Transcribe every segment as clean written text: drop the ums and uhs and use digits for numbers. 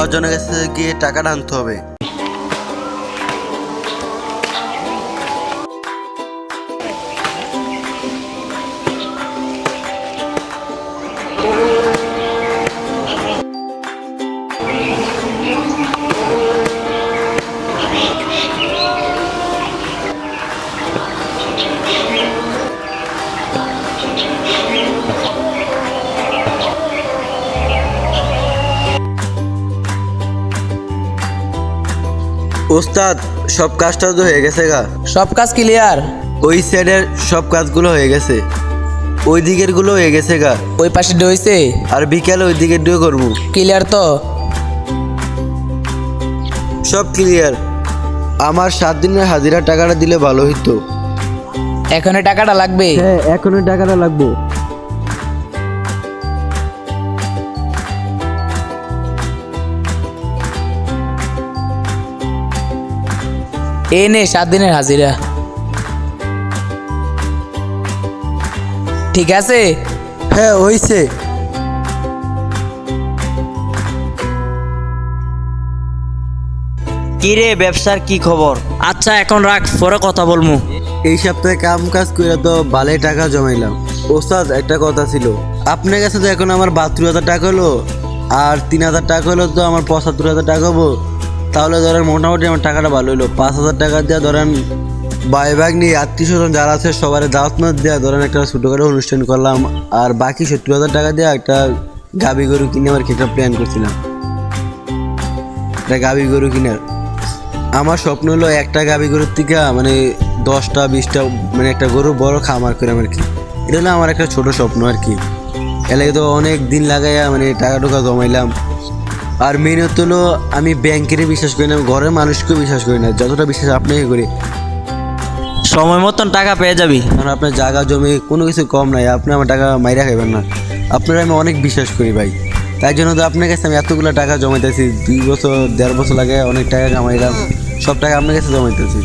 মহাজনের কাছে গিয়ে টাকাটা আনতে হবে। ওস্তাদ, সব কাজটা তো হয়ে গেছে গা। সব কাজ ক্লিয়ার। ওই সাইডের সব কাজগুলো হয়ে গেছে, ওই দিকের গুলো হয়ে গেছে গা। ওই পাশে হইছে, আর বিকেলে ওই দিকের দিয়ে করবো। ক্লিয়ার তো? সব ক্লিয়ার। আমার 7 দিনের হাজিরা টাকাটা দিলে ভালো হইতো। এখন এই টাকাটা লাগবে? হ্যাঁ, এখনই টাকাটা লাগবো। এই নে 7 দিনের হাজিরা। ঠিক আছে? হ্যাঁ হইছে। কি রে, ব্যবসার কি খবর? আচ্ছা এখন রাখ, পরে কথা বলবো। এই সপ্তাহে কাম কাজ করে তো ভালোই টাকা জমাইলাম। ওস্তাদ, একটা কথা ছিল, আপনার কাছে তো এখন আমার 72,000 টাকা হলো, আর 3,000 টাকা হলো তো আমার 75,000 টাকা হবো। তাহলে ধরেন মোটামুটি আমার টাকাটা ভালো হলো। 5,000 টাকা দিয়ে ধরেন ভাই ভাগ নিয়ে আত্মীয় স্বজন যারা আছে সবার দাওয়াত না দেওয়া ধরেন একটা ছোটোখাটো অনুষ্ঠান করলাম, আর বাকি 70,000 টাকা দিয়ে একটা গাভী গরু কিনে আমার একটা প্ল্যান করছিলাম। একটা গাভী গরু কিনার আমার স্বপ্ন হলো একটা গাভী গরুর থেকে মানে 10টা 20টা মানে একটা গরু বড় খামার করে আর কি। এটা হলো আমার একটা ছোট স্বপ্ন আর কি। এলাকায় তো অনেক দিন লাগাইয়া মানে টাকা টুকা জমাইলাম। আর মেন হলো আমি ব্যাংকের বিশ্বাস করি না, ঘরের মানুষকেও বিশ্বাস করি না, যতটা বিশ্বাস আপনাকে করি। সময় মতন টাকা পেয়ে যাবি। কারণ আপনার জায়গা জমি কোনো কিছু কম নাই, আপনি আমার টাকা মাইরা খাইবেন না। আপনারা আমি অনেক বিশ্বাস করি ভাই, তাই জন্য তো আপনার কাছে আমি এতগুলো টাকা জমাইতেছি। 2 বছর 1.5 বছর লাগে অনেক টাকা কামাইলাম, সব টাকা আপনার কাছে জমাইতেছি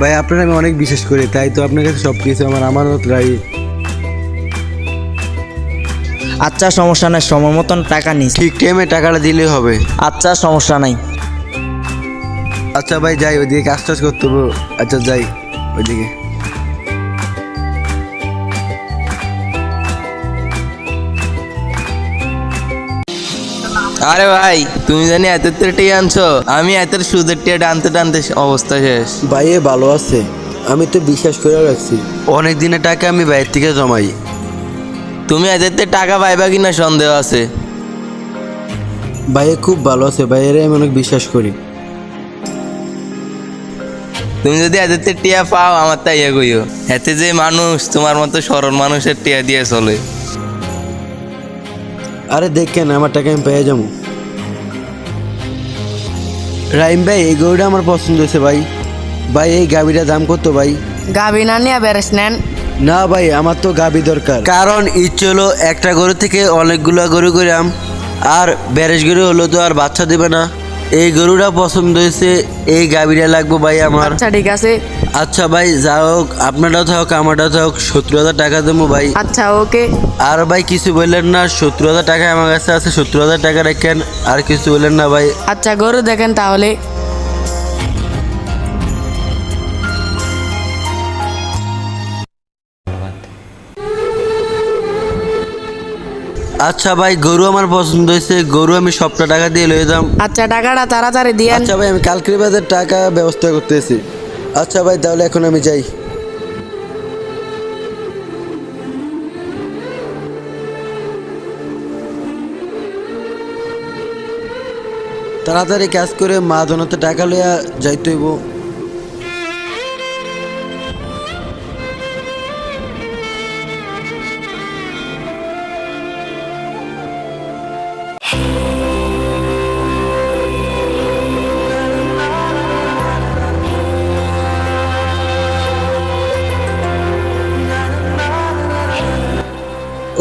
ভাই। আপনারা আমি অনেক বিশ্বাস করি, তাই তো আপনার কাছে সব কিছু আমার আমানত রাখি। আচ্ছা সমস্যা নাই, সময় মতন টাকা নিস। ঠিক টাইমে টাকাটা দিলেই হবে। আচ্ছা সমস্যা নাই। আচ্ছা ভাই যাই, ওইদিকে কাজ টাজ করতে হবে। আচ্ছা যাই ওইদিকে। আরে ভাই, তুমি জানি এতের টিয়া আনছো, আমি এতের সুদের টিয়াটা আনতে টানতে অবস্থা শেষ। ভাই এ ভালো আছে, আমি তো বিশ্বাস করে রাখছি। অনেক দিনের টাকা আমি বাইরে থেকে জমাই। তুমি এদের টাকা পাইবা কিনা সন্দেহ আছে। ভাই এ খুব ভালো আছে, ভাইয়ের আমি অনেক বিশ্বাস করি। তুমি যদি এদের টিয়া পাও আমার তাই ইয়ে কইও, এতে যে মানুষ তোমার মতো সরল মানুষের টিয়া দিয়ে চলে। আরে দেখেন আমার টাকা আমি পেয়ে যাবো। রাইম ভাই, এই গরুটা আমার পছন্দ হয়েছে ভাই। ভাই এই গাভিটার দাম কত ভাই? গাবি না নিয়ে বেরেস নেন। না ভাই, আমার তো গাভি দরকার, কারণ ইচ্ছে হলো একটা গরু থেকে অনেকগুলো গরু করাম, আর ব্যারেজ গরু হলো তো আর বাচ্চা দেবে না। এই গরুটা পছন্দ হয়েছে, এই গাভিটা লাগবে ভাই আমার। আচ্ছা ঠিক আছে। আচ্ছা ভাই, যা হোক আপনারটাও থাক আমারটাও থাক, 70,000 টাকা দেবো ভাই। আচ্ছা ওকে। আর ভাই কিছু বললেন না, 70,000 টাকা আমার কাছে আছে, 70,000 টাকা রাখেন, আর কিছু বললেন না ভাই। আচ্ছা গরু দেখেন তাহলে। আচ্ছা ভাই, গরু আমার পছন্দ হয়েছে, গরু আমি সবটা টাকা দিয়ে লয়ে যাম। আচ্ছা টাকাটা তাড়াতাড়ি দিয়েন। আচ্ছা ভাই, আমি কালকের বাজার টাকা ব্যবস্থা করতেছি। আচ্ছা ভাই, তাহলে এখন আমি যাই। তাড়াতাড়ি কাজ করে মা জনতে টাকা লইয়া যাইতে হইব।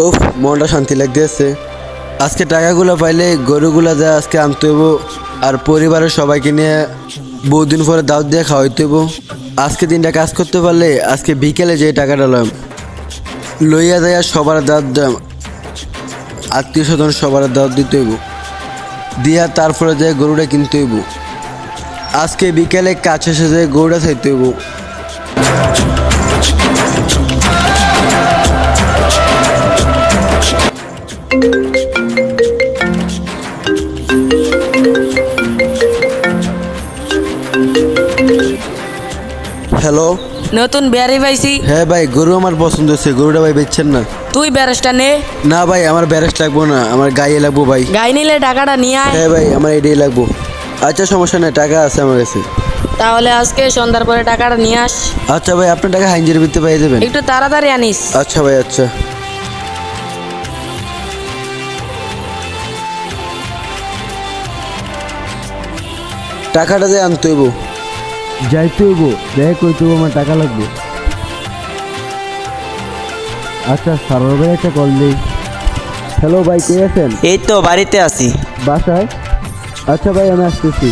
ওফ, মনটা শান্তি লাগতেছে। আজকে টাকাগুলো পাইলে গরুগুলা যা আজকে আনতে হইব, আর পরিবারের সবাইকে নিয়ে বহুদিন পরে দাওয়াত দিয়ে খাওয়াইতে হইব। আজকে দিনটা কাজ করতে পারলে আজকে বিকেলে যে টাকাটা লইয়া যায় সবার দাওয়াত দাম, আত্মীয় স্বজন সবার দাওয়াত দিতে হইব। দিয়া তারপরে যে গরুটা কিনতে হইব। আজকে বিকেলে কাছে এসে যে গরুটা চাইতে হইব। হ্যালো, নতুন বেয়ারি পাইছি, হ্যাঁ ভাই, গরু আমার পছন্দ হয়েছে। গরুটা ভাই বেচছেন না? তুই ব্যারেসটা নে। না ভাই, আমার ব্যারেজ লাগবো না, আমার গায়ে লাগবো ভাই। গাই নিলে টাকাটা নিয়ে আয়। হ্যাঁ ভাই, আমার এটাই লাগবো। আচ্ছা, সমস্যা নেই, টাকা আছে আমার কাছে। তাহলে আজকে সন্ধ্যার পরে টাকাটা নিয়ে আস। আচ্ছা ভাই, আপনার টাকা হাইঞ্জের ভিত্তি পাই দেবেন। একটু তাড়াতাড়ি আনিস। আচ্ছা ভাই, আচ্ছা। টাকাটা যে আনতে হইব, যাইতে হইব, দেখ কইতে হইব, আমার টাকা লাগবে। আচ্ছা, সারোয়ার ভাই একটা কল দিই। হ্যালো ভাই, কে আছেন? এই তো বাড়িতে আছি। বাসায়? আচ্ছা ভাই, আমি আসতেছি।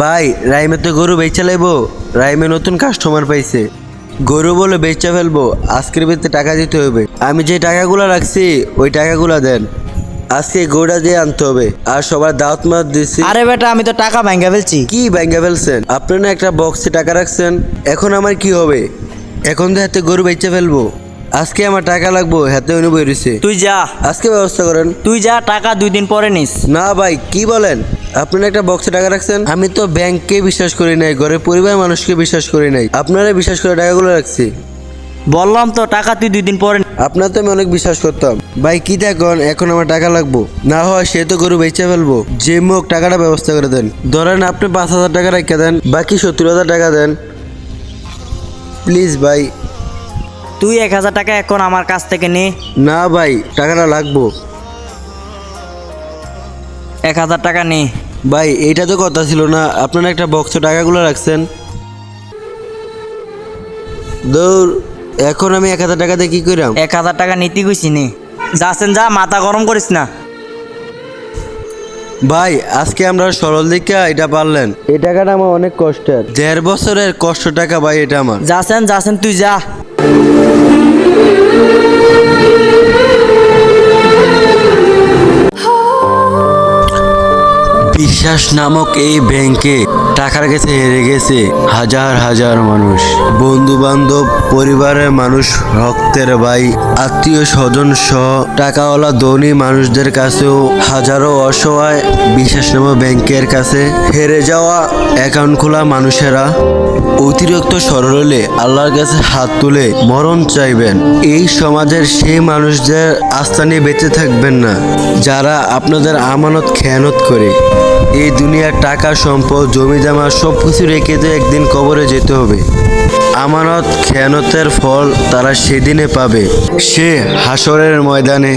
ভাই, রাইমে তো গরু বেচা লাইবো। রাইমে নতুন কাস্টমার পাইছে। গরু বলে বেচা ফেলবো, আজকের ভিতরে টাকা দিতে হবে। আমি যে টাকাগুলো রাখছি ওই টাকাগুলো দেন। আজকে গরুটা দিয়ে আনতে হবে। আর সবার দাওয়াত মাত দিচ্ছি। আরে বেটা, আমি তো টাকা ভাঙ্গা ফেলছি। কি ব্যাঙ্গা ফেলছেন? আপনি না একটা বক্সে টাকা রাখছেন। এখন আমার কি হবে? এখন তো হাতে গরু বেচা ফেলবো। আজকে আমার টাকা লাগবো, হাতে অনু বেরিয়েছে। তুই যা, আজকে ব্যবস্থা করেন। তুই যা, টাকা 2 দিন পরে নিস। না ভাই, কি বলেন? আপনারা একটা বক্সে টাকা রাখছেন। আমি তো ব্যাংককে বিশ্বাস করি নাই, ঘরের পরিবার মানুষকে বিশ্বাস করি নাই। আপনারা বিশ্বাস করে টাকাগুলো রাখছি। বললাম তো টাকা তুই 2 দিন পরে আপনার তো আমি অনেক বিশ্বাস করতাম। ভাই কি দেখুন, এখন আমার টাকা লাগবো। না হয় সে তো গরু বেচে ফেলবো। যে মুখ টাকাটা ব্যবস্থা করে দেন। ধরেন আপনি 5,000 টাকা রেখে দেন, বাকি 70,000 টাকা দেন প্লিজ ভাই। তুই 1000 টাকা এখন আমার কাছ থেকে নে। না ভাই, টাকাটা লাগবো। 1000 টাকা নে। ভাই এইটা তো কথা ছিল না, আপনারা একটা বক্সে টাকাগুলো রাখছেন। দৌড়, এখন আমি 1,000 টাকা দিয়ে কি করাম? 1000 টাকা নিতে গেছি নে। যাচ্ছেন যা, মাথা গরম করিস না। ভাই আজকে আমরা সরল দিকে এটা পারলেন। এই টাকাটা আমার অনেক কষ্টের, 1.5 বছরের কষ্ট টাকা ভাই, এটা আমার। যাচ্ছেন তুই যা। বিশ্বাস নামক এই ব্যাংকে টাকার কাছে হেরে গেছে হাজার হাজার মানুষ। বন্ধু বান্ধব, পরিবারের মানুষ, রক্তের ভাই, আত্মীয় স্বজন সহ টাকাওয়ালা ধনী মানুষদের কাছেও হাজারো অসহায় বিশ্বাস নামক ব্যাংকের কাছে হেরে যাওয়া অ্যাকাউন্ট খোলা মানুষেরা অতিরিক্ত সরল হলে আল্লাহর কাছে হাত তুলে মরণ চাইবেন। এই সমাজের সেই মানুষদের আস্থা নিয়ে বেঁচে থাকবেন না যারা আপনাদের আমানত খেয়ানত করে। এই দুনিয়ার টাকা, সম্পদ, জমি জমা সব কিছু রেখে তো একদিন কবরে যেতে হবে। আমানত খেয়ানতের ফল তারা সেদিনে পাবে, সে হাসরের ময়দানে।